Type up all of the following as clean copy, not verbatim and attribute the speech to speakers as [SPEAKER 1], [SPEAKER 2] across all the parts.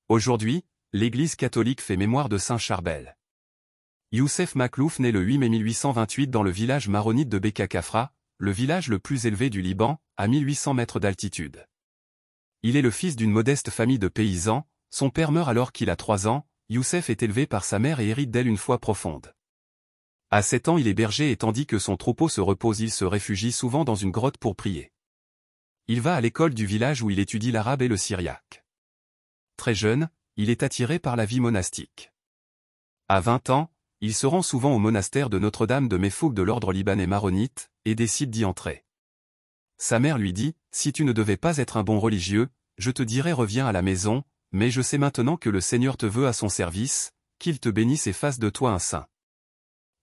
[SPEAKER 1] Aujourd'hui, l'Église catholique fait mémoire de saint Charbel. Youssef Makhlouf naît le 8 mai 1828 dans le village maronite de Beka Kafra, le village le plus élevé du Liban, à 1800 mètres d'altitude. Il est le fils d'une modeste famille de paysans, son père meurt alors qu'il a 3 ans, Youssef est élevé par sa mère et hérite d'elle une foi profonde. À 7 ans il est berger et tandis que son troupeau se repose il se réfugie souvent dans une grotte pour prier. Il va à l'école du village où il étudie l'arabe et le syriaque. Très jeune, il est attiré par la vie monastique. À 20 ans, il se rend souvent au monastère de Notre-Dame de Mefoug de l'ordre libanais maronite, et décide d'y entrer. Sa mère lui dit, « Si tu ne devais pas être un bon religieux, je te dirais reviens à la maison, mais je sais maintenant que le Seigneur te veut à son service, qu'il te bénisse et fasse de toi un saint. »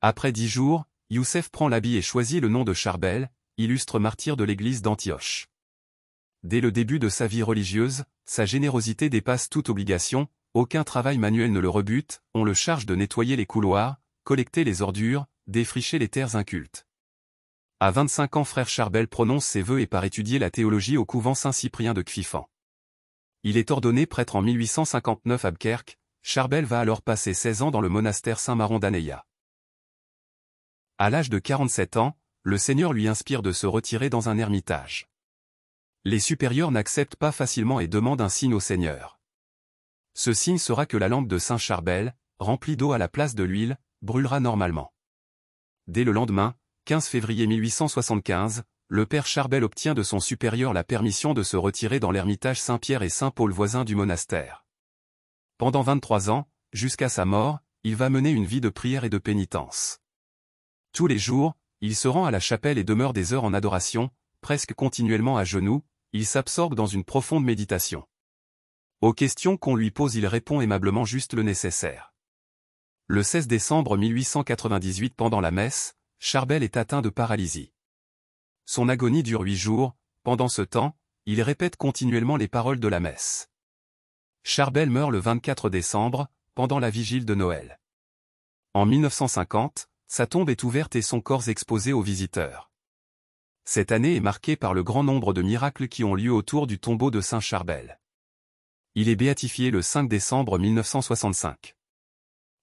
[SPEAKER 1] Après 10 jours, Youssef prend l'habit et choisit le nom de Charbel, illustre martyr de l'église d'Antioche. Dès le début de sa vie religieuse, sa générosité dépasse toute obligation, aucun travail manuel ne le rebute, on le charge de nettoyer les couloirs, collecter les ordures, défricher les terres incultes. À 25 ans frère Charbel prononce ses vœux et part étudier la théologie au couvent Saint-Cyprien de Kfifan. Il est ordonné prêtre en 1859 à Bkerk, Charbel va alors passer 16 ans dans le monastère Saint-Maron d'Aneya. À l'âge de 47 ans, le Seigneur lui inspire de se retirer dans un ermitage. Les supérieurs n'acceptent pas facilement et demandent un signe au Seigneur. Ce signe sera que la lampe de Saint Charbel, remplie d'eau à la place de l'huile, brûlera normalement. Dès le lendemain, 15 février 1875, le père Charbel obtient de son supérieur la permission de se retirer dans l'ermitage Saint-Pierre et Saint-Paul voisin du monastère. Pendant 23 ans, jusqu'à sa mort, il va mener une vie de prière et de pénitence. Tous les jours, il se rend à la chapelle et demeure des heures en adoration, presque continuellement à genoux, il s'absorbe dans une profonde méditation. Aux questions qu'on lui pose il répond aimablement juste le nécessaire. Le 16 décembre 1898 pendant la messe, Charbel est atteint de paralysie. Son agonie dure 8 jours, pendant ce temps, il répète continuellement les paroles de la messe. Charbel meurt le 24 décembre, pendant la vigile de Noël. En 1950, sa tombe est ouverte et son corps exposé aux visiteurs. Cette année est marquée par le grand nombre de miracles qui ont lieu autour du tombeau de Saint Charbel. Il est béatifié le 5 décembre 1965.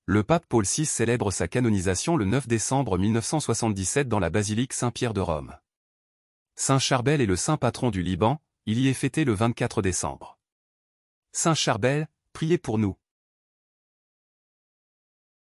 [SPEAKER 1] Le pape Paul VI célèbre sa canonisation le 9 décembre 1977 dans la basilique Saint-Pierre de Rome. Saint Charbel est le saint patron du Liban, il y est fêté le 24 décembre. Saint Charbel, priez pour nous.